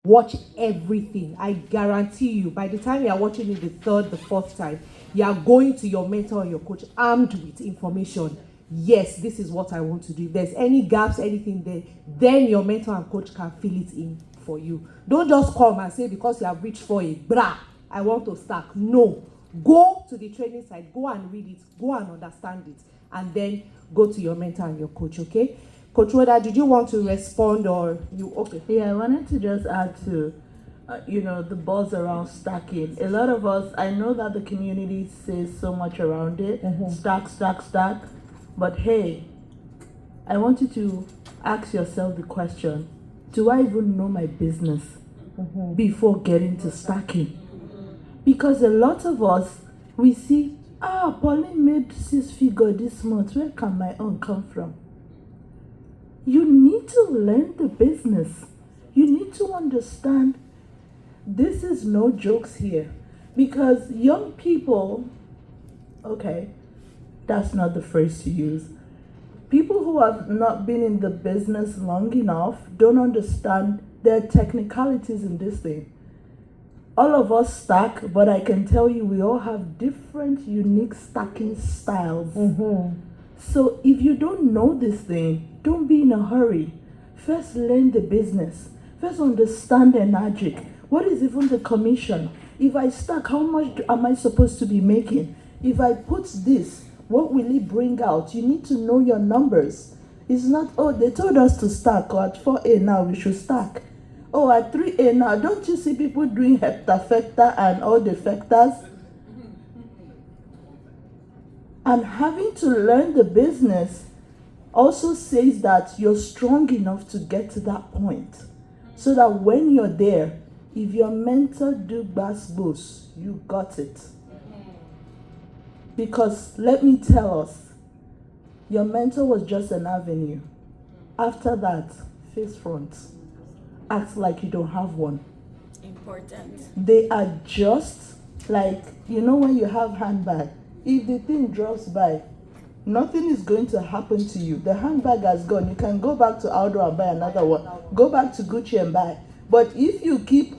Watch everything. I guarantee you, by the time you are watching it the third, the fourth time, you are going to your mentor or your coach armed with information. Yes, this is what I want to do. If there's any gaps, anything there, then your mentor and coach can fill it in for you. Don't just come and say, because you have reached for a bra, I want to stack. No. Go to the training site, go and read it, go and understand it, and then go to your mentor and your coach, okay? Coach Rhoda, did you want to respond or you, okay? Yeah, I wanted to just add to, the buzz around stacking. A lot of us, I know that the community says so much around it, stack, stack, stack, but hey, I want you to ask yourself the question, do I even know my business before getting to stacking? Because a lot of us, we see, Pauline made 6 figures this month, where can my own come from? You need to learn the business. You need to understand this is no jokes here. Because young people, okay, that's not the phrase to use. People who have not been in the business long enough don't understand the technicalities in this thing. All of us stack, but I can tell you we all have different unique stacking styles. So if you don't know this thing, don't be in a hurry. First learn the business. First understand the Enagic. What is even the commission? If I stack, how much am I supposed to be making? If I put this, what will it bring out? You need to know your numbers. It's not, they told us to stack, or at 4A now we should stack. Oh, at 3A now, don't you see people doing heptafecta and all the factors? And having to learn the business also says that you're strong enough to get to that point. So that when you're there, if your mentor do basbos, you got it. Because let me tell us, your mentor was just an avenue. After that, face front. Act like you don't have one. Important. They are just like, when you have handbag, if the thing drops by, nothing is going to happen to you. The handbag has gone. You can go back to Aldo and buy another one. Go back to Gucci and buy. But if you keep,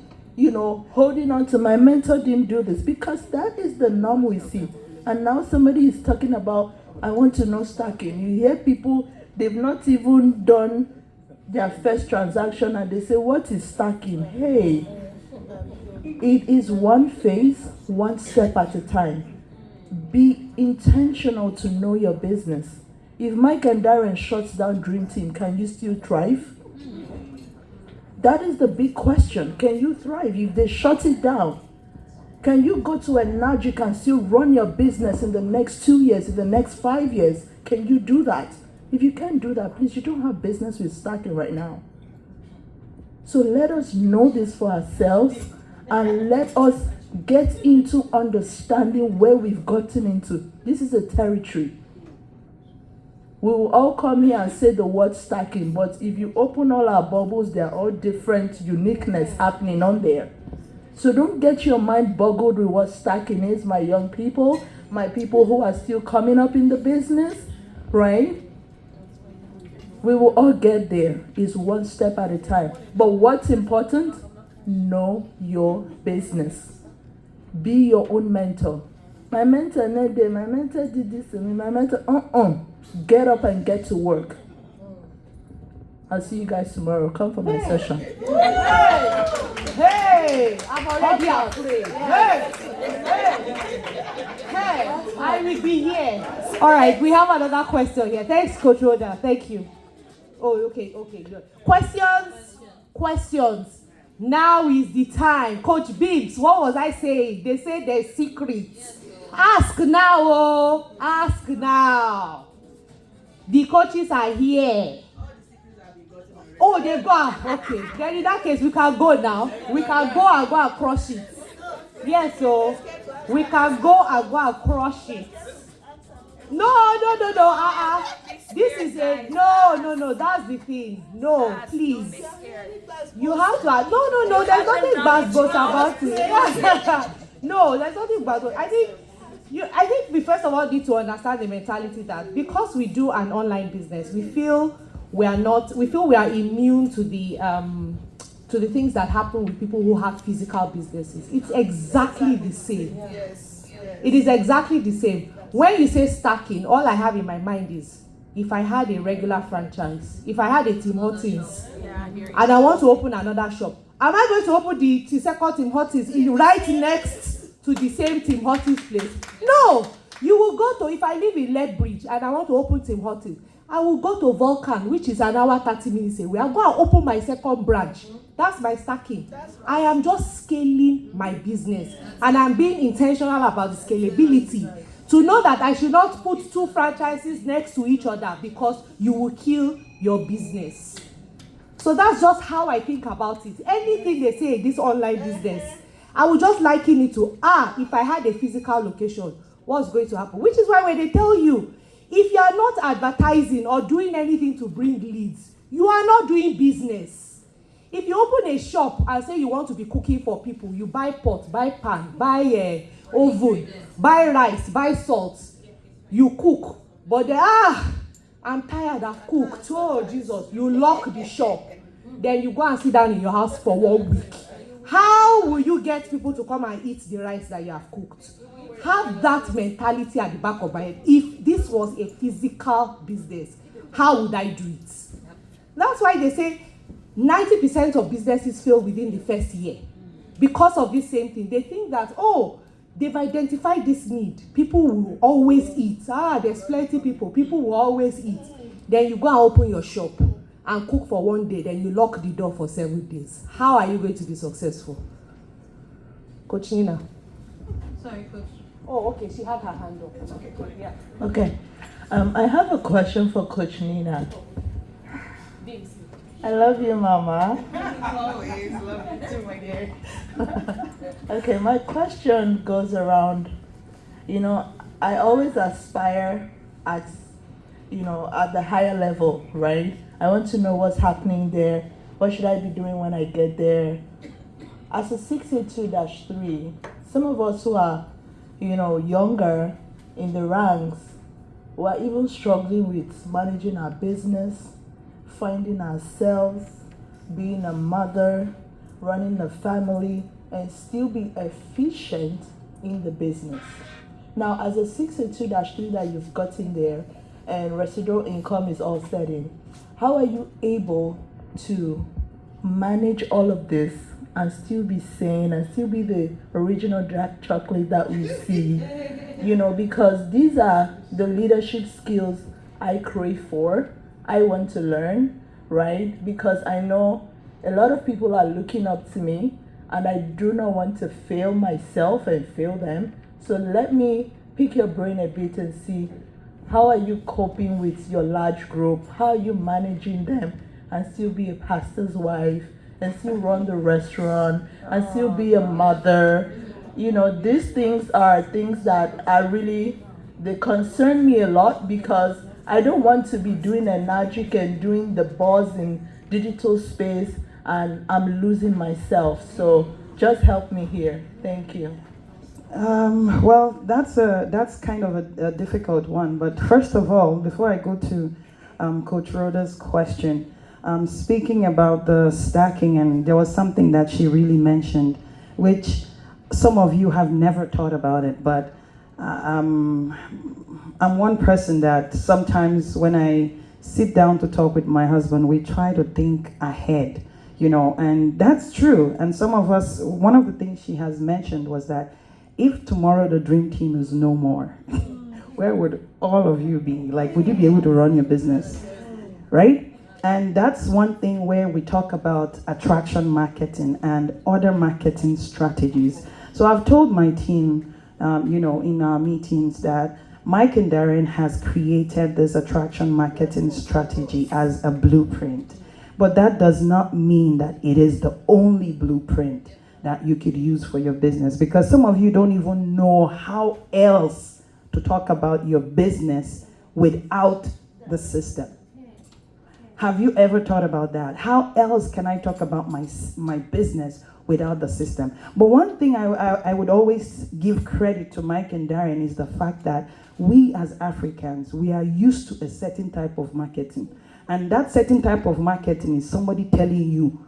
holding on to my mentor didn't do this, because that is the norm we see. And now somebody is talking about, I want to know stacking. You hear people, they've not even done their first transaction and they say, what is stacking? Hey, it is one phase, one step at a time. Be intentional to know your business. If Mike and Darren shuts down Dream Team, can you still thrive? That is the big question. Can you thrive if they shut it down? Can you go to Enagic and still run your business in the next 2 years, in the next 5 years? Can you do that? If you can't do that, please, you don't have business with stacking right now. So let us know this for ourselves and let us get into understanding where we've gotten into. This is a territory. We will all come here and say the word stacking, but if you open all our bubbles, there are all different uniqueness happening on there. So don't get your mind boggled with what stacking is, my young people, my people who are still coming up in the business, right? We will all get there. It's one step at a time. But what's important? Know your business. Be your own mentor. My mentor did this to me. My mentor, Get up and get to work. I'll see you guys tomorrow. Come for my session. Hey, I'm already afraid. Hey, I will be here. All right, we have another question here. Thanks, Coach Rhoda. Thank you. Oh, okay, good. Questions. Now is the time. Coach Bibbs, what was I saying? They say there's secrets. Ask now, ask now. The coaches are here. Oh, they go. Okay. Then in that case, we can go now. We can go and crush it. Yes, so we can go and crush it. No. This is a no. That's the thing. No, please. You have to. No. There's nothing bad about it. No, there's nothing bad. I think we first of all need to understand the mentality that because we do an online business, we feel we are immune to to the things that happen with people who have physical businesses. It's exactly the same. Yes. It is exactly the same. When you say stacking, all I have in my mind is, if I had a regular franchise, if I had a Tim Hortons, and I want to open another shop, am I going to open the second Tim Hortons right next to the same Tim Hortons place? No! You will go to, if I live in Lethbridge and I want to open Tim Hortons, I will go to Vulcan, which is an hour 30 minutes away. I'll go and open my second branch. That's my stacking. I am just scaling my business, and I'm being intentional about the scalability. To know that I should not put two franchises next to each other because you will kill your business. So that's just how I think about it. Anything they say in this online business, I would just liken it to, if I had a physical location, what's going to happen? Which is why when they tell you, if you are not advertising or doing anything to bring leads, you are not doing business. If you open a shop and say you want to be cooking for people, you buy pot, buy pan, buy oven, buy rice, buy salt, you cook. But I'm tired, I've cooked. Oh, Jesus, you lock the shop. Then you go and sit down in your house for 1 week. How will you get people to come and eat the rice that you have cooked? Have that mentality at the back of my head. If this was a physical business, how would I do it? That's why they say 90% of businesses fail within the first year. Because of this same thing. They think that, they've identified this need. People will always eat. There's plenty people. People will always eat. Then you go and open your shop and cook for 1 day. Then you lock the door for 7 days. How are you going to be successful? Coach Nina. Sorry, Coach. Oh, okay. She had her hand up. Okay, yeah. Okay. I have a question for Coach Nina. I love you, Mama. Always love you too, my dear. Okay, my question goes around, I always aspire at the higher level, right? I want to know what's happening there. What should I be doing when I get there? As a 682-3, some of us who are, younger in the ranks, we're even struggling with managing our business, finding ourselves, being a mother, running a family, and still be efficient in the business. Now, as a 682-3 that you've gotten there and residual income is all set in, how are you able to manage all of this and still be sane and still be the original dark chocolate that we see? Because these are the leadership skills I crave for, I want to learn, right? Because I know a lot of people are looking up to me, and I do not want to fail myself and fail them. So let me pick your brain a bit and see, how are you coping with your large group? How are you managing them and still be a pastor's wife and still run the restaurant and still be a mother? These things are things that are really, they concern me a lot, because I don't want to be doing a magic and doing the buzz in digital space and I'm losing myself. So just help me here. Thank you. Well, that's kind of a difficult one. But first of all, before I go to Coach Rhoda's question, speaking about the stacking, and there was something that she really mentioned, which some of you have never thought about it, but I'm one person that sometimes when I sit down to talk with my husband, we try to think ahead, and that's true. And some of us, one of the things she has mentioned was that if tomorrow the dream team is no more, where would all of you be? Like, would you be able to run your business, right? And that's one thing where we talk about attraction marketing and other marketing strategies. So I've told my team, in our meetings, that Mike and Darren has created this attraction marketing strategy as a blueprint. But that does not mean that it is the only blueprint that you could use for your business, because some of you don't even know how else to talk about your business without the system. Have you ever thought about that? How else can I talk about my business without the system? But one thing I would always give credit to Mike and Darren is the fact that we as Africans, we are used to a certain type of marketing. And that certain type of marketing is somebody telling you,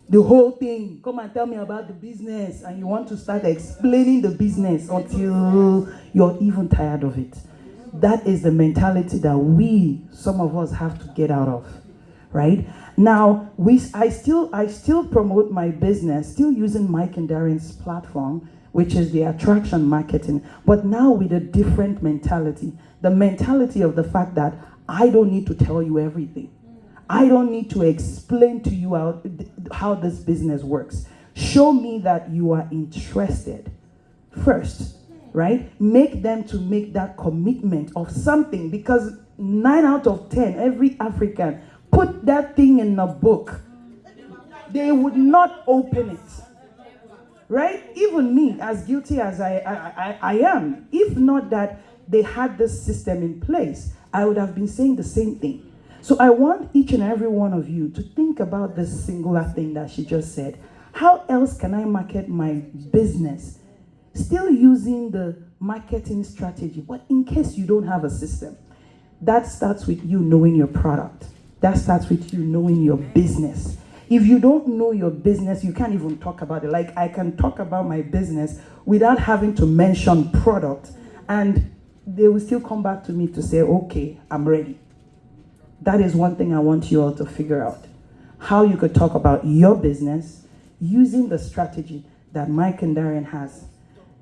the whole thing. Come and tell me about the business. And you want to start explaining the business until you're even tired of it. That is the mentality that some of us have to get out of, right? Now, I still promote my business, still using Mike and Darren's platform, which is the attraction marketing, but now with a different mentality. The mentality of the fact that I don't need to tell you everything. I don't need to explain to you how this business works. Show me that you are interested first, right? Make them to make that commitment of something, because 9 out of 10, every African, put that thing in a book, they would not open it. Right? Even me, as guilty as I am, if not that they had this system in place, I would have been saying the same thing. So I want each and every one of you to think about this singular thing that she just said. How else can I market my business? Still using the marketing strategy, but in case you don't have a system, that starts with you knowing your product. That starts with you knowing your business. If you don't know your business, you can't even talk about it. Like, I can talk about my business without having to mention product, and they will still come back to me to say, okay, I'm ready. That is one thing I want you all to figure out. How you could talk about your business using the strategy that Mike and Darren has.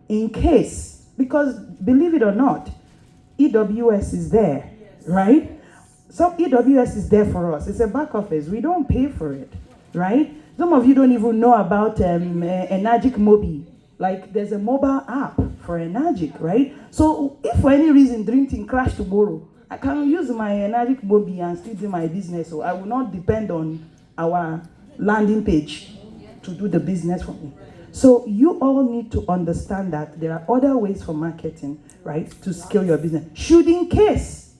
In case, because believe it or not, EWS is there, right? So EWS is there for us. It's a back office. We don't pay for it. Right? Some of you don't even know about Energic Mobi. Like, there's a mobile app for Energic, right? So if for any reason Dream Team crash tomorrow, I can use my Energic Mobi and still do my business. So I will not depend on our landing page to do the business for me. So you all need to understand that there are other ways for marketing, right, to scale your business, should in case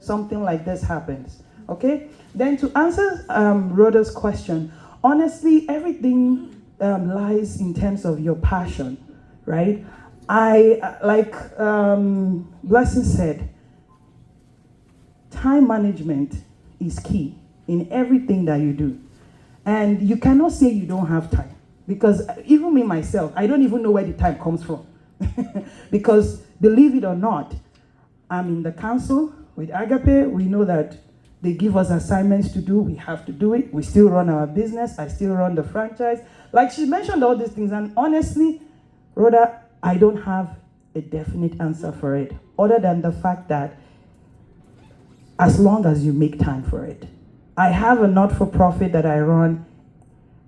something like this happens. Okay? Then to answer Rhoda's question, honestly, everything lies in terms of your passion, right? Blessing said, time management is key in everything that you do. And you cannot say you don't have time, because even me myself, I don't even know where the time comes from. Because believe it or not, I'm in the council with Agape. We know that they give us assignments to do. We have to do it. We still run our business. I still run the franchise. Like, she mentioned all these things. And honestly, Rhoda, I don't have a definite answer for it, other than the fact that as long as you make time for it. I have a not-for-profit that I run.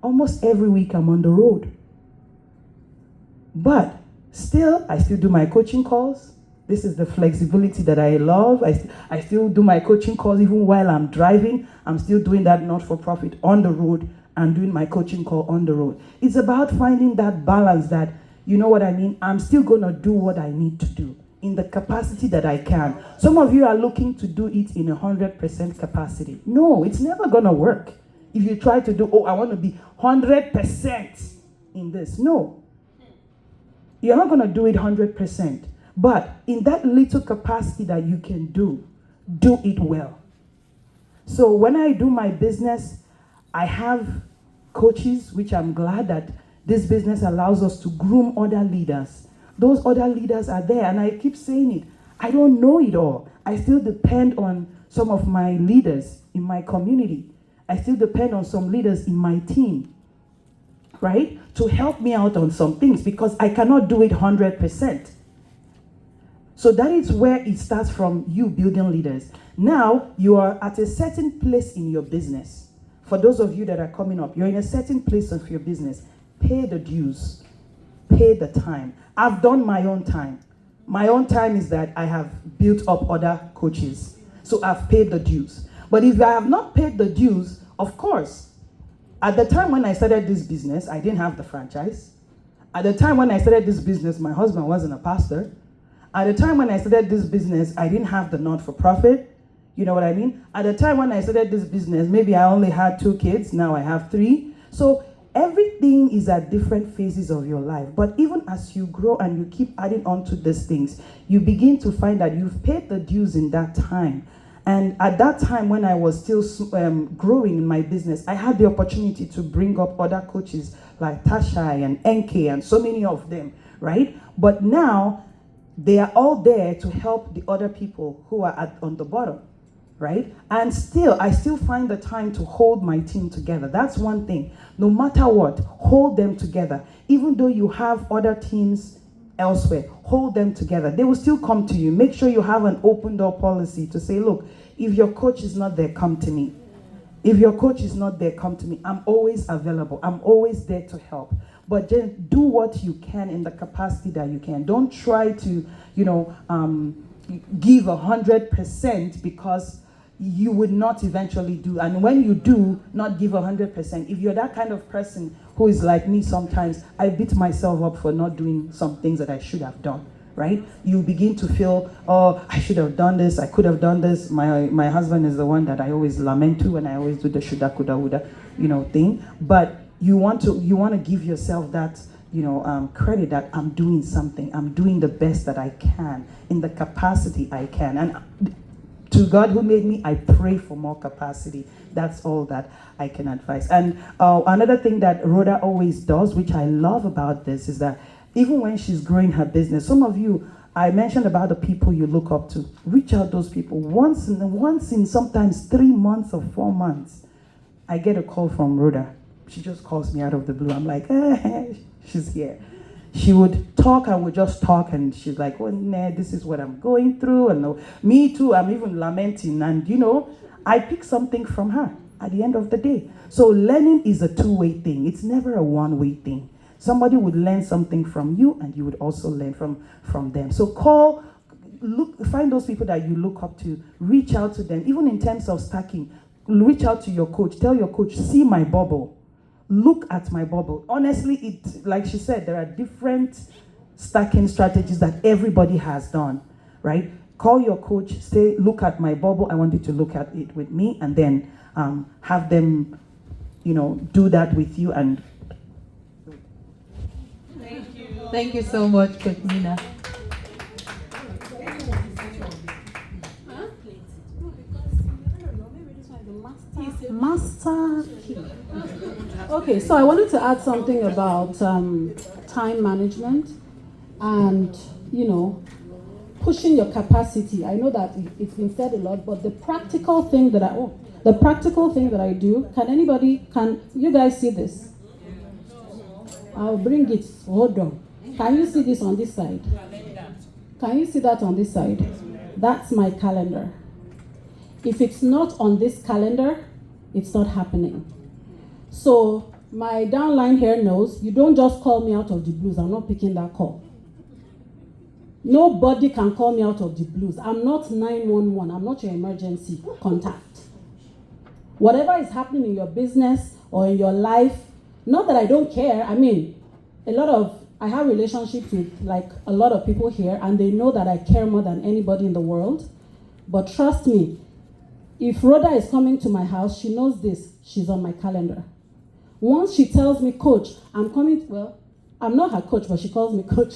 Almost every week I'm on the road. But still, I still do my coaching calls. This is the flexibility that I love. I still do my coaching calls even while I'm driving. I'm still doing that not-for-profit on the road and doing my coaching call on the road. It's about finding that balance that, you know what I mean? I'm still going to do what I need to do in the capacity that I can. Some of you are looking to do it in 100% capacity. No, it's never going to work. If you try to do, I want to be 100% in this. No. You're not going to do it 100%. But in that little capacity that you can do it well. So when I do my business, I have coaches, which I'm glad that this business allows us to groom other leaders. Those other leaders are there, and I keep saying it. I don't know it all. I still depend on some of my leaders in my community. I still depend on some leaders in my team, right? To help me out on some things, because I cannot do it 100%. So that is where it starts from, you building leaders. Now, you are at a certain place in your business. For those of you that are coming up, you're in a certain place of your business. Pay the dues. Pay the time. I've done my own time. My own time is that I have built up other coaches. So I've paid the dues. But if I have not paid the dues, of course, at the time when I started this business, I didn't have the franchise. At the time when I started this business, my husband wasn't a pastor. At the time when I started this business, I didn't have the not-for-profit. You know what I mean? At the time when I started this business, maybe I only had 2 kids. Now I have 3. So everything is at different phases of your life. But even as you grow and you keep adding on to these things, you begin to find that you've paid the dues in that time. And at that time, when I was still growing in my business, I had the opportunity to bring up other coaches like Tashai and Enke and so many of them, right? But now they are all there to help the other people who are on the bottom, right? And I still find the time to hold my team together. That's one thing. No matter what, hold them together. Even though you have other teams elsewhere, hold them together. They will still come to you. Make sure you have an open door policy to say, look, if your coach is not there, come to me. If your coach is not there, come to me. I'm always available. I'm always there to help. But just do what you can in the capacity that you can. Don't try to, give 100% because you would not eventually do. And when you do not give 100%, if you're that kind of person who is like me sometimes, I beat myself up for not doing some things that I should have done, right? You begin to feel, oh, I should have done this, I could have done this. My husband is the one that I always lament to, and I always do the shoulda, coulda, woulda, thing. But you want to give yourself that, credit that I'm doing something. I'm doing the best that I can in the capacity I can. And to God who made me, I pray for more capacity. That's all that I can advise. And another thing that Rhoda always does, which I love about this, is that even when she's growing her business, some of you, I mentioned about the people you look up to. Reach out those people. Once in sometimes 3 months or 4 months, I get a call from Rhoda. She just calls me out of the blue. I'm like, she's here. She would talk and would just talk, and she's like, oh, nah, this is what I'm going through. And me too, I'm even lamenting. And, I pick something from her at the end of the day. So learning is a two-way thing. It's never a one-way thing. Somebody would learn something from you, and you would also learn from them. So find those people that you look up to, reach out to them. Even in terms of stacking, reach out to your coach. Tell your coach, see my bubble. Look at my bubble. Honestly, like she said, there are different stacking strategies that everybody has done, right? Call your coach, say, look at my bubble. I want you to look at it with me, and then have them, do that with you. And Thank you so much, Coach Nina. Master key. Okay, so I wanted to add something about time management and, pushing your capacity. I know that it's been said a lot, but the practical thing that I do, can you guys see this? I'll bring it. Hold on. Can you see this on this side? Can you see that on this side? That's my calendar. If it's not on this calendar, it's not happening. So my downline here knows you don't just call me out of the blues. I'm not picking that call. Nobody can call me out of the blues. I'm not 911. I'm not your emergency contact. Whatever is happening in your business or in your life, not that I don't care. I mean, I have relationships with like a lot of people here, and they know that I care more than anybody in the world. But trust me, if Rhoda is coming to my house, she knows this. She's on my calendar. Once she tells me, Coach, I'm coming, I'm not her coach, but she calls me Coach.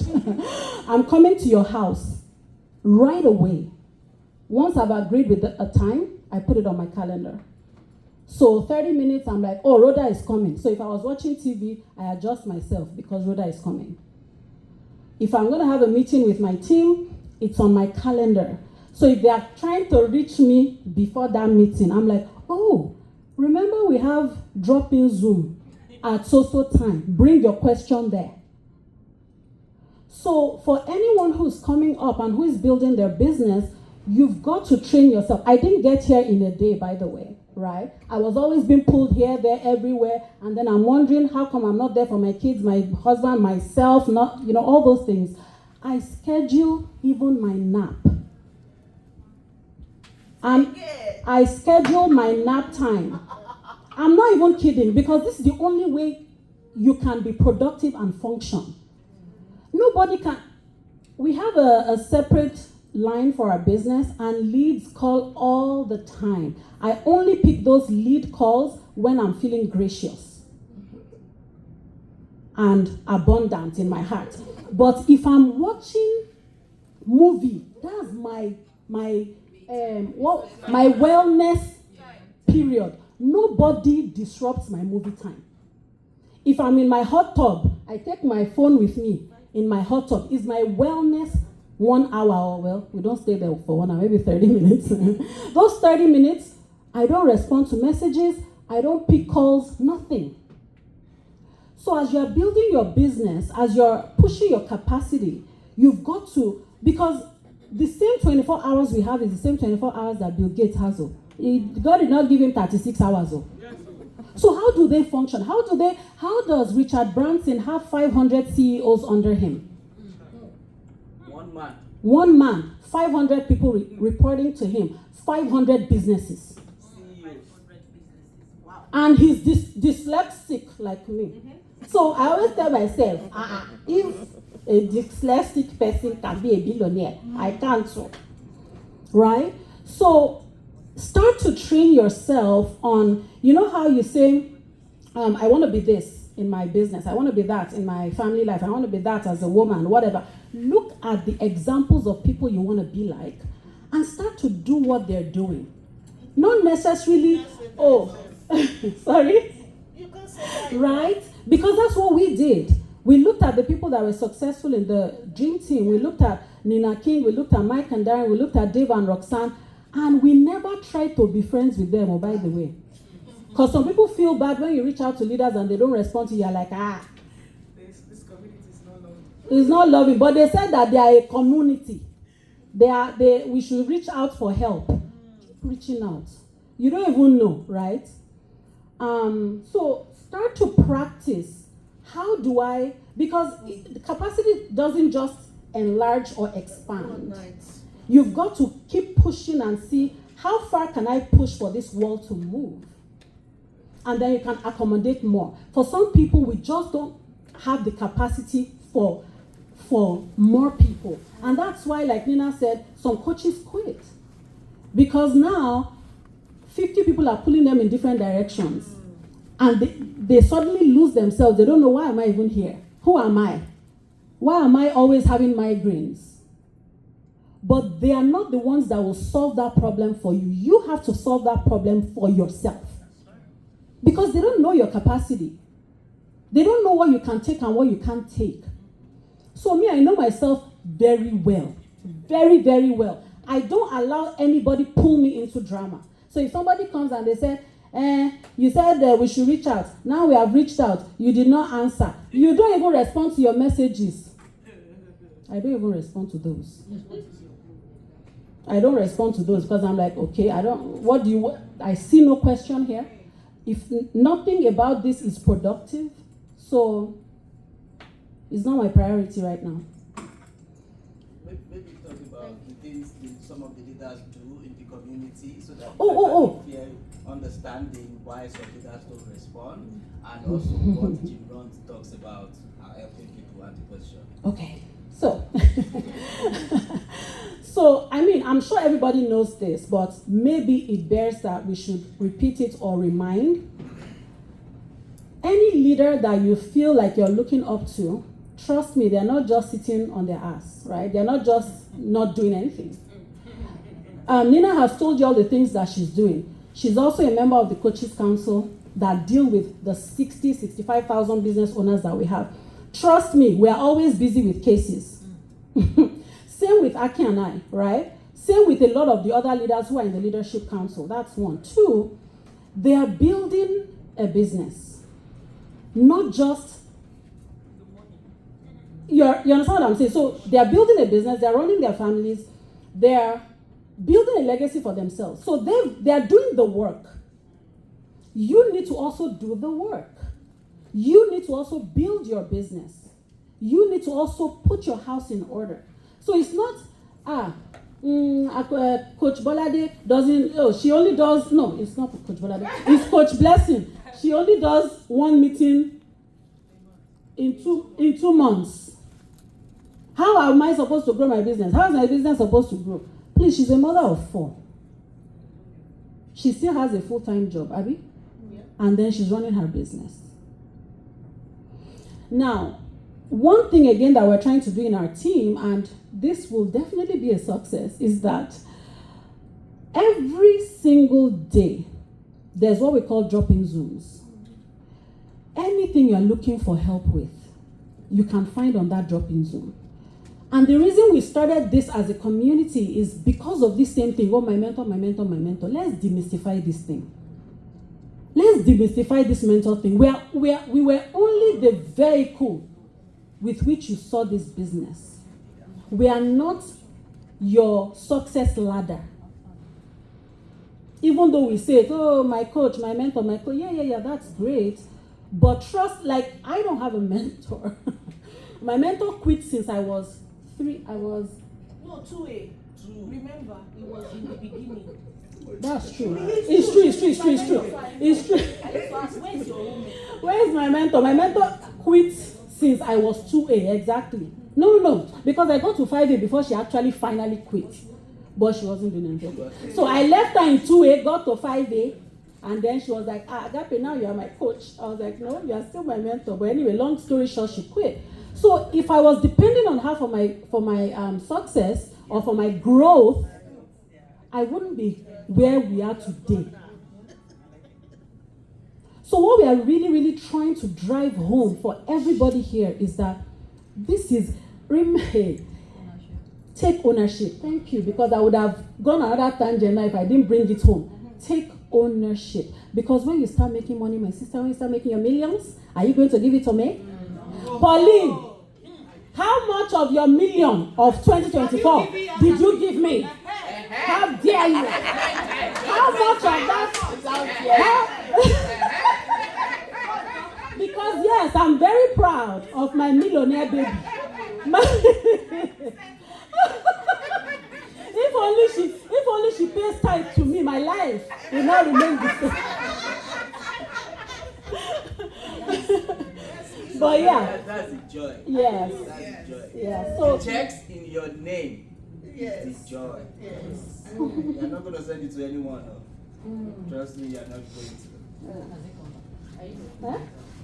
I'm coming to your house right away. Once I've agreed with a time, I put it on my calendar. So 30 minutes, I'm like, oh, Rhoda is coming. So if I was watching TV, I adjust myself because Rhoda is coming. If I'm going to have a meeting with my team, it's on my calendar. So if they are trying to reach me before that meeting, I'm like, oh, remember we have drop-in Zoom at so time. Bring your question there. So for anyone who's coming up and who is building their business, you've got to train yourself. I didn't get here in a day, by the way, right? I was always being pulled here, there, everywhere, and then I'm wondering how come I'm not there for my kids, my husband, myself, not, all those things. I schedule even my nap. I schedule my nap time. I'm not even kidding, because this is the only way you can be productive and function. Nobody can. We have a separate line for our business, and leads call all the time. I only pick those lead calls when I'm feeling gracious and abundant in my heart. But if I'm watching movie, that's my my wellness period. Nobody disrupts my movie time. If I'm in my hot tub, I take my phone with me in my hot tub. Is my wellness 1 hour, or well, we don't stay there for 1 hour, maybe 30 minutes. Those 30 minutes, I don't respond to messages, I don't pick calls, nothing. So as you're building your business, as you're pushing your capacity, you've got to, because the same 24 hours we have is the same 24 hours that Bill Gates has. God did not give him 36 hours. So how do they function? How does Richard Branson have 500 CEOs under him? One man, 500 people reporting to him, 500 businesses. And he's dyslexic like me. So I always tell myself, if a dyslexic person can be a billionaire, I can't. Right? So start to train yourself on, you know how you say, I want to be this in my business, I want to be that in my family life, I want to be that as a woman, whatever. Look at the examples of people you want to be like and start to do what they're doing. Not necessarily, sorry? Right? Because that's what we did. We looked at the people that were successful in the Dream Team. We looked at Nina King, we looked at Mike and Darren, we looked at Dave and Roxanne, and we never tried to be friends with them, by the way. Because some people feel bad when you reach out to leaders and they don't respond to you, you're like, This community is not loving. It's not loving. But they said that they are a community. We should reach out for help. Keep reaching out. You don't even know, right? So start to practice. How do I, because the capacity doesn't just enlarge or expand. You've got to keep pushing and see how far can I push for this wall to move. And then you can accommodate more. For some people, we just don't have the capacity for more people. And that's why, like Nina said, some coaches quit. Because now, 50 people are pulling them in different directions. And they suddenly lose themselves. They don't know, why am I even here? Who am I? Why am I always having migraines? But they are not the ones that will solve that problem for you. You have to solve that problem for yourself. Because they don't know your capacity. They don't know what you can take and what you can't take. So me, I know myself very well. Very, very well. I don't allow anybody pull me into drama. So if somebody comes and they say, you said we should reach out. Now we have reached out. You did not answer. You don't even respond to your messages. I don't even respond to those. I don't respond to those because I'm like, okay, I see no question here. If nothing about this is productive, so it's not my priority right now. Maybe talk about the things that some of the leaders do in the community so that understanding why some leaders don't respond, and also what Jim Rohn talks about helping people and the question. Okay, so I mean, I'm sure everybody knows this, but maybe it bears that we should repeat it or remind. Any leader that you feel like you're looking up to, trust me, they're not just sitting on their ass, right? They're not just not doing anything. Nina has told you all the things that she's doing. She's also a member of the Coaches Council that deal with the 65,000 business owners that we have. Trust me, we are always busy with cases. Same with Aki and I, right? Same with a lot of the other leaders who are in the Leadership Council. That's one. Two, they are building a business. Not just, you understand what I'm saying? So they are building a business, they're running their families, they're building a legacy for themselves. So they are doing the work. You need to also do the work. You need to also build your business. You need to also put your house in order. So it's not, Coach Bolade doesn't, she only does, no, it's not Coach Bolade, it's Coach Blessing. She only does one meeting in 2 months. How am I supposed to grow my business? How is my business supposed to grow? Please, she's a mother of 4. She still has a full-time job, Abby? Yeah. And then she's running her business. Now, one thing again that we're trying to do in our team, and this will definitely be a success, is that Every single day, there's what we call drop-in Zooms. Anything you're looking for help with, you can find on that drop-in Zoom. And the reason we started this as a community is because of this same thing. Oh, my mentor. Let's demystify this thing. Let's demystify this mentor thing. We were only the vehicle with which you saw this business. We are not your success ladder. Even though we say, oh, my coach, my mentor, yeah, that's great. But trust, like, I don't have a mentor. My mentor quit since I was 3. No, 2A. Remember, it was in the beginning. That's true. It's true. It's true. Where's your home? Where's my mentor? My mentor quit since I was 2A, exactly. No, because I got to 5A before she actually finally quit. But she wasn't doing anything. So I left her in 2A, got to 5A, and then she was like, Agape, now you are my coach. I was like, no, you are still my mentor. But anyway, long story short, she quit. So if I was depending on her for my success or for my growth, I wouldn't be where we are today. So what we are really, really trying to drive home for everybody here is that this is, take ownership. Thank you, because I would have gone another tangent now if I didn't bring it home. Take ownership. Because when you start making money, my sister, when you start making your millions, are you going to give it to me? Pauline, how much of your million of 2024 did you give me? How dare you? How much of that? Because yes, I'm very proud of my millionaire baby. If only she pays tithe to me, my life will not remain the same. But yeah. That's the joy. Yes. That's the joy. Yeah. So Checks in your name. Yes. It's the joy. Yes. You're not going to send it to anyone. No. Trust me, you're not going to. huh?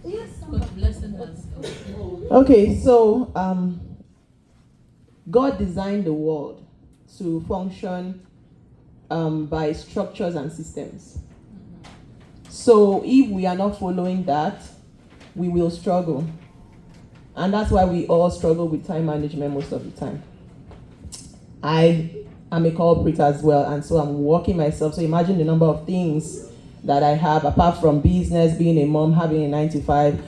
Yes. God blessing us. Okay, so God designed the world to function by structures and systems. So if we are not following that, we will struggle. And that's why we all struggle with time management most of the time. I am a culprit as well, and so I'm working myself. So imagine the number of things that I have, apart from business, being a mom, having a 9 to 5,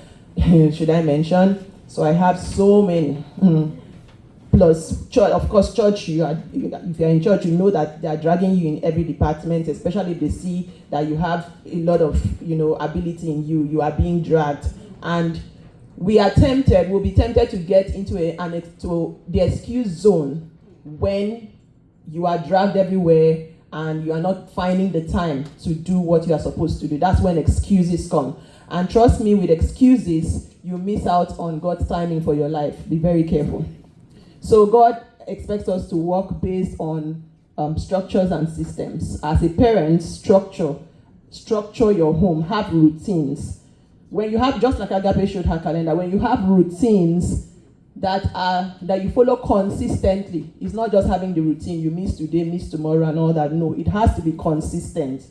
should I mention? So I have so many. Plus, church, of course, church, if you're in church, you know that they are dragging you in every department, especially if they see that you have a lot of, ability in you. You are being dragged. And we'll be tempted to get into the excuse zone when you are dragged everywhere and you are not finding the time to do what you are supposed to do. That's when excuses come. And trust me, with excuses, you miss out on God's timing for your life. Be very careful. So God expects us to work based on structures and systems. As a parent, structure your home, have routines. When you have, just like Agape showed her calendar, when you have routines that you follow consistently, it's not just having the routine, you miss today, miss tomorrow and all that. No, it has to be consistent.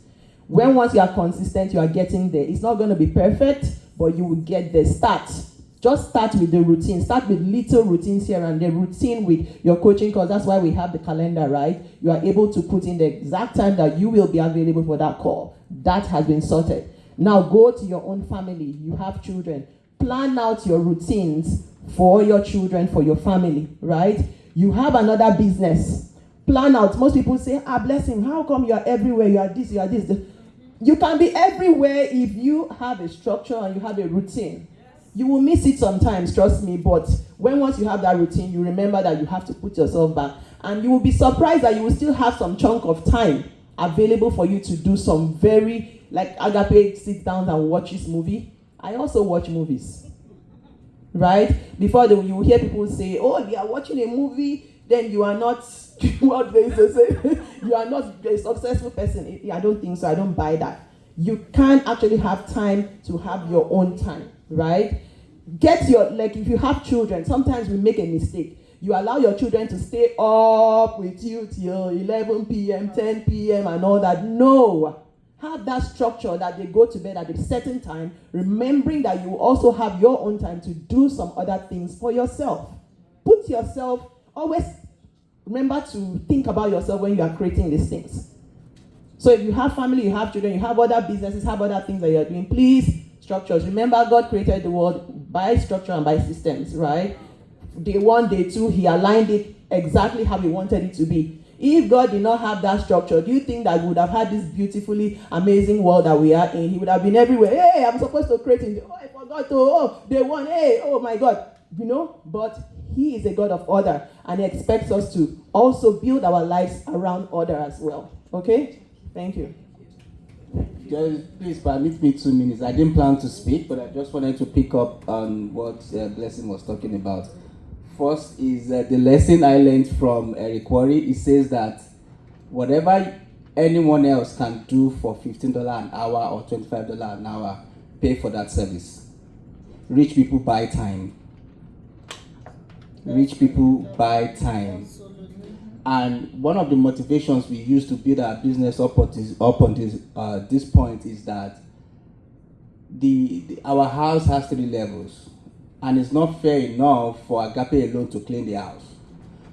Once you are consistent, you are getting there. It's not going to be perfect, but you will get there. Just start with the routine. Start with little routines here and there. Routine with your coaching, because that's why we have the calendar, right? You are able to put in the exact time that you will be available for that call. That has been sorted. Now go to your own family. You have children. Plan out your routines for your children, for your family, right? You have another business. Plan out. Most people say, bless him. How come you are everywhere? You are this, you are this. You can be everywhere if you have a structure and you have a routine. You will miss it sometimes, trust me, but once you have that routine, you remember that you have to put yourself back. And you will be surprised that you will still have some chunk of time available for you to do some very, like Agape sits down and watches movie. I also watch movies, right? Before you will hear people say, oh, you are watching a movie, then you are not, what they say, you are not a successful person. I don't think so. I don't buy that. You can actually have time to have your own time, right? If you have children, sometimes we make a mistake. You allow your children to stay up with you till 11 p.m., 10 p.m. and all that. No. Have that structure that they go to bed at a certain time, remembering that you also have your own time to do some other things for yourself. Put yourself, always remember to think about yourself when you are creating these things. So if you have family, you have children, you have other businesses, have other things that you're doing, please, structures. Remember, God created the world by structure and by systems, right? Day 1, day 2, he aligned it exactly how he wanted it to be. If God did not have that structure, do you think that we would have had this beautifully amazing world that we are in? He would have been everywhere. Hey, I'm supposed to create in the, I forgot to, day 1, hey, oh my God. But he is a God of order, and he expects us to also build our lives around order as well. Okay? Thank you. Just please permit me 2 minutes. I didn't plan to speak, but I just wanted to pick up on what Blessing was talking about. First is the lesson I learned from Eric Worre. He says that whatever anyone else can do for $15 an hour or $25 an hour, pay for that service. Rich people buy time. Rich people buy time. And one of the motivations we use to build our business up on this point is that our house has 3 levels. And it's not fair enough for Agape alone to clean the house.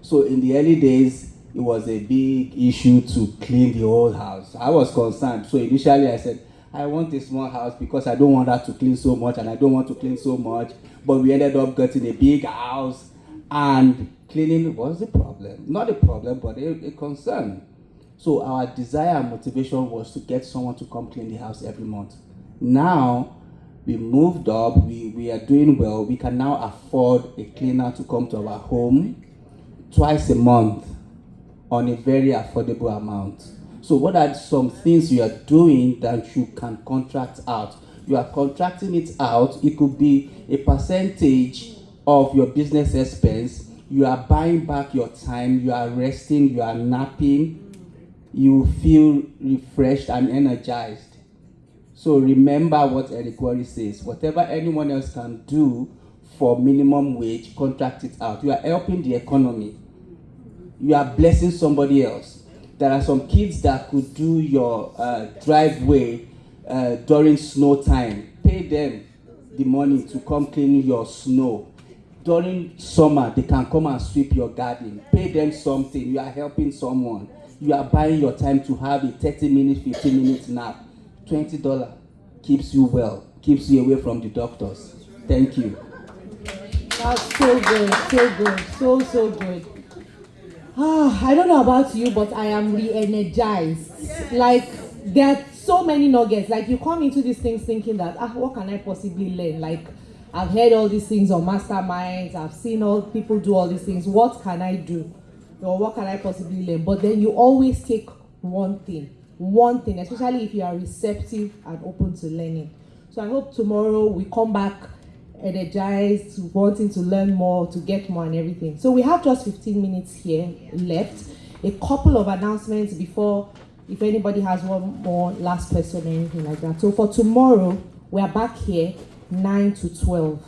So in the early days, it was a big issue to clean the whole house. I was concerned. So initially I said, I want a small house because I don't want her to clean so much and I don't want to clean so much. But we ended up getting a big house, and cleaning was the problem. Not a problem, but a concern. So our desire and motivation was to get someone to come clean the house every month. Now, we moved up, we are doing well. We can now afford a cleaner to come to our home twice a month on a very affordable amount. So what are some things you are doing that you can contract out? You are contracting it out. It could be a percentage of your business expense. You are buying back your time. You are resting. You are napping. You feel refreshed and energized. So remember what Eric Worre says. Whatever anyone else can do for minimum wage, contract it out. You are helping the economy. You are blessing somebody else. There are some kids that could do your driveway during snow time. Pay them the money to come clean your snow. During summer, they can come and sweep your garden. Pay them something. You are helping someone. You are buying your time to have a 30-minute, 15-minute nap. $20 keeps you well, keeps you away from the doctors. Thank you. That's so good, so good. I don't know about you, but I am re-energized. Like, there are so many nuggets. Like, you come into these things thinking that, what can I possibly learn? Like, I've heard all these things on masterminds. I've seen all people do all these things. What can I do? Or what can I possibly learn? But then you always take one thing, especially if you are receptive and open to learning. So I hope tomorrow we come back energized, wanting to learn more, to get more and everything. So we have just 15 minutes here left. A couple of announcements before, if anybody has one more last question or anything like that. So for tomorrow, we are back here 9 to 12.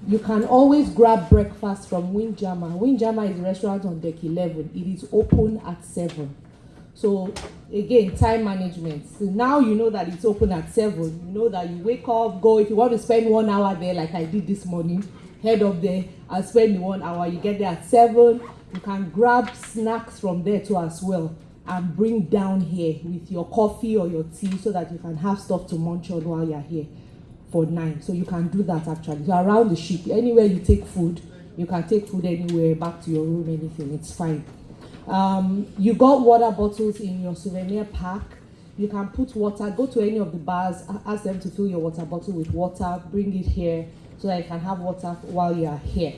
You can always grab breakfast from Windjammer. Windjammer is a restaurant on deck 11. It is open at 7. So again, time management. So now you know that it's open at 7. You know that you wake up, go. If you want to spend 1 hour there, like I did this morning, head up there and spend the 1 hour. You get there at 7. You can grab snacks from there too as well and bring down here with your coffee or your tea so that you can have stuff to munch on while you're here for 9. So you can do that actually. So around the ship, anywhere you take food, you can take food anywhere, back to your room, anything. It's fine. You got water bottles in your souvenir pack. You can put water, go to any of the bars, ask them to fill your water bottle with water, bring it here so that you can have water while you are here.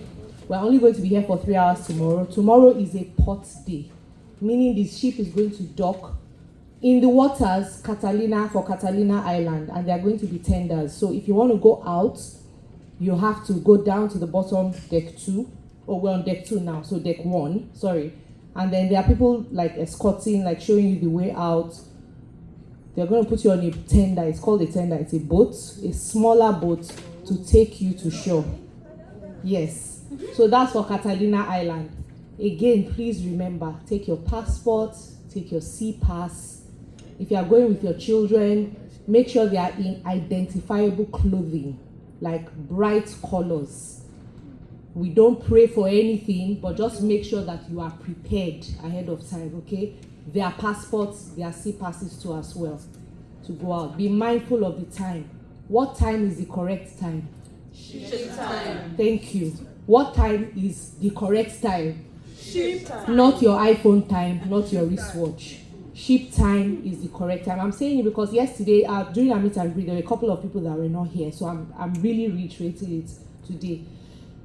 We're only going to be here for 3 hours tomorrow. Tomorrow is a port day, meaning the ship is going to dock in the waters, Catalina Island, and there are going to be tenders. So if you want to go out, you have to go down to the bottom, deck 2. Oh, we're on deck 2 now, so deck 1, sorry. And then there are people like escorting, like showing you the way out. They're going to put you on a tender. It's called a tender. It's a boat, a smaller boat to take you to shore. Yes. So that's for Catalina Island. Again, please remember, take your passport, take your sea pass. If you are going with your children, make sure they are in identifiable clothing, like bright colors. We don't pray for anything, but just make sure that you are prepared ahead of time, okay? Their passports, their sea passes too as well to go out. Be mindful of the time. What time is the correct time? Ship time. Thank you. What time is the correct time? Ship time. Not your iPhone time, not your wristwatch. Ship time is the correct time. I'm saying it because yesterday, during our meet and greet, there were a couple of people that were not here, so I'm really reiterating it today.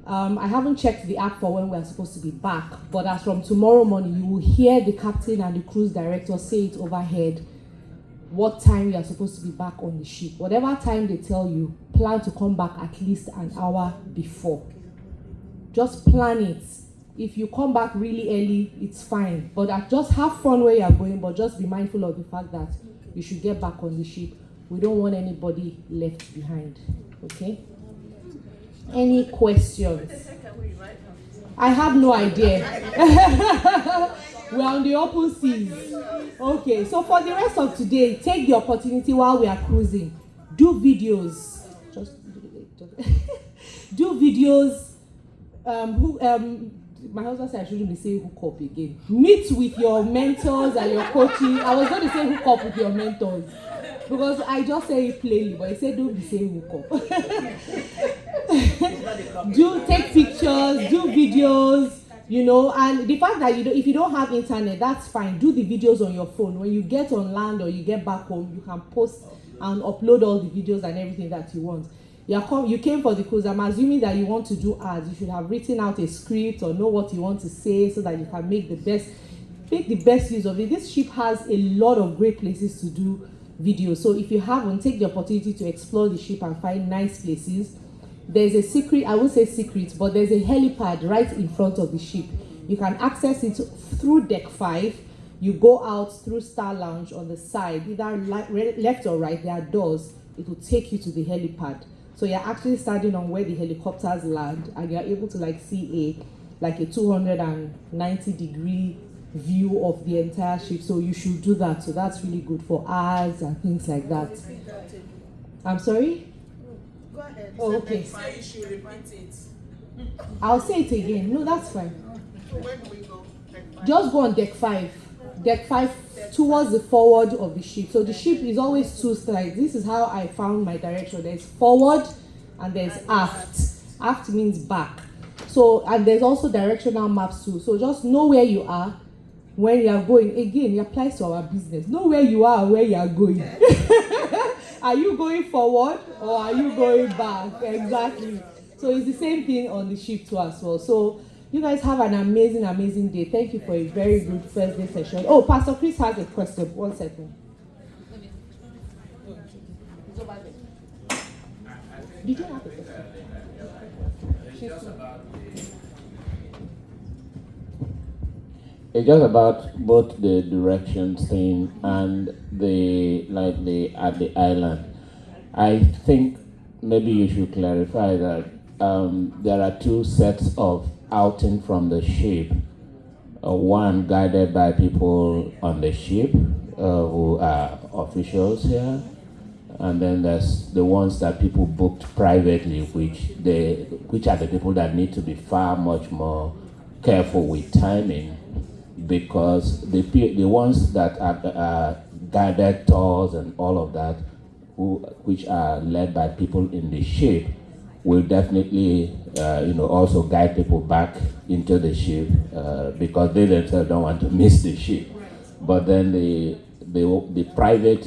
I haven't checked the app for when we're supposed to be back, but as from tomorrow morning, you will hear the captain and the cruise director say it overhead what time you are supposed to be back on the ship. Whatever time they tell you, plan to come back at least an hour before. Just plan it. If you come back really early, it's fine. But just have fun where you are going, but just be mindful of the fact that you should get back on the ship. We don't want anybody left behind. Okay? Any questions? I have no idea. We're on the open seas. Okay, so for the rest of today, take the opportunity while we are cruising. Do videos. Do videos. My husband said I shouldn't be saying hook up again. Meet with your mentors and your coaches. I was going to say hook up with your mentors because I just say it plainly, but he said don't be saying hook up. Do take pictures, do videos, you know, and the fact that if you don't have internet, that's fine. Do the videos on your phone. When you get on land or you get back home, you can post and upload all the videos and everything that you want. You came for the cruise. I'm assuming that you want to do ads. You should have written out a script or know what you want to say so that you can make the best use of it. This ship has a lot of great places to do videos. So if you haven't, take the opportunity to explore the ship and find nice places. There's a secret, I won't say secret, but there's a helipad right in front of the ship. You can access it through deck 5. You go out through Star Lounge on the side, either left or right, there are doors. It will take you to the helipad. So you're actually standing on where the helicopters land, and you're able to see a 290-degree view of the entire ship. So you should do that. So that's really good for ads and things like that. I'm sorry? Go ahead. Oh, okay. Why you should repeat it. I'll say it again. No, that's fine. So where do we go? Just go on deck 5. Deck 5 towards the forward of the ship. So the ship is always two sides. This is how I found my direction. There's forward and there's aft. Aft means back. So, and there's also directional maps too. So just know where you are when you are going. Again, it applies to our business. Know where you are and where you are going. Are you going forward or are you going back? Exactly. So it's the same thing on the ship too as well. So you guys have an amazing, amazing day. Thank you for a very good first day session. Oh, Pastor Chris has a question. 1 second. Did you have a question? It's just about both the directions thing and the at the island. I think maybe you should clarify that there are two sets of outing from the ship. One guided by people on the ship who are officials here, and then there's the ones that people booked privately, which are the people that need to be far much more careful with timing, because the ones that are guided tours and all of that, which are led by people in the ship, will definitely also guide people back into the ship because they themselves don't want to miss the ship. But then the private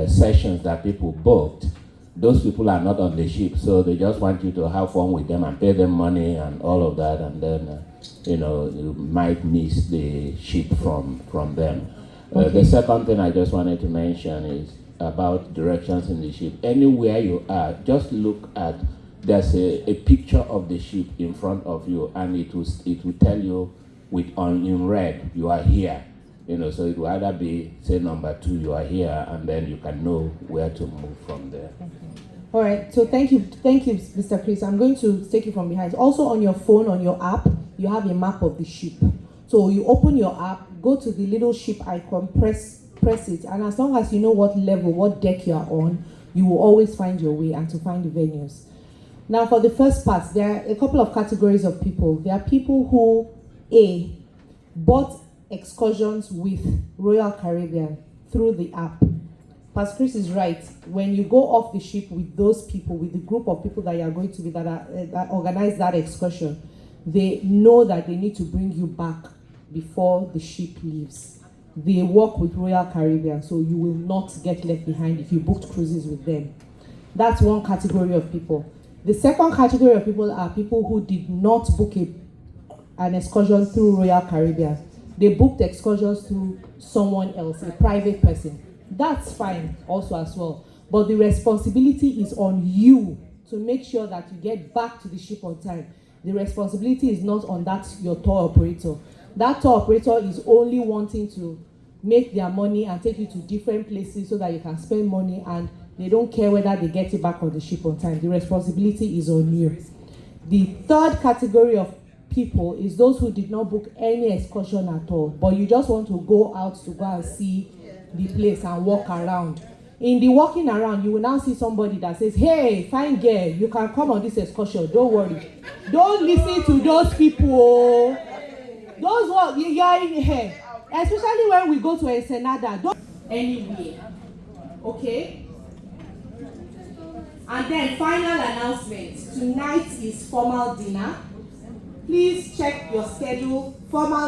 sessions that people booked, those people are not on the ship, so they just want you to have fun with them and pay them money and all of that, and then you might miss the ship from them. Okay. The second thing I just wanted to mention is about directions in the ship. Anywhere you are, just look at, there's a picture of the ship in front of you, and it will tell you in red, you are here. So it will either be, say, number 2, you are here, and then you can know where to move from there. Okay. All right, so thank you, Mr. Chris. I'm going to take it from behind. Also on your phone, on your app, you have a map of the ship. So you open your app, go to the little ship icon, press it, and as long as you know what level, what deck you are on, you will always find your way and to find the venues. Now for the first part, there are a couple of categories of people. There are people who, A, bought excursions with Royal Caribbean through the app. Pastor Chris is right. When you go off the ship with those people, with the group of people that you are going to be that organize that excursion, they know that they need to bring you back before the ship leaves. They work with Royal Caribbean, so you will not get left behind if you booked cruises with them. That's one category of people. The second category of people are people who did not book an excursion through Royal Caribbean. They booked excursions through someone else, a private person. That's fine also as well. But the responsibility is on you to make sure that you get back to the ship on time. The responsibility is not on your tour operator. That tour operator is only wanting to make their money and take you to different places so that you can spend money, and they don't care whether they get you back on the ship on time. The responsibility is on you. The third category of people is those who did not book any excursion at all, but you just want to go out to go and see the place and walk around. In the walking around, you will now see somebody that says, "Hey, fine girl, you can come on this excursion, don't worry." Don't listen to those people. Those what you are in here, especially when we go to Ensenada, don't anywhere. Okay? And then final announcement. Tonight is formal dinner. Please check your schedule. Formal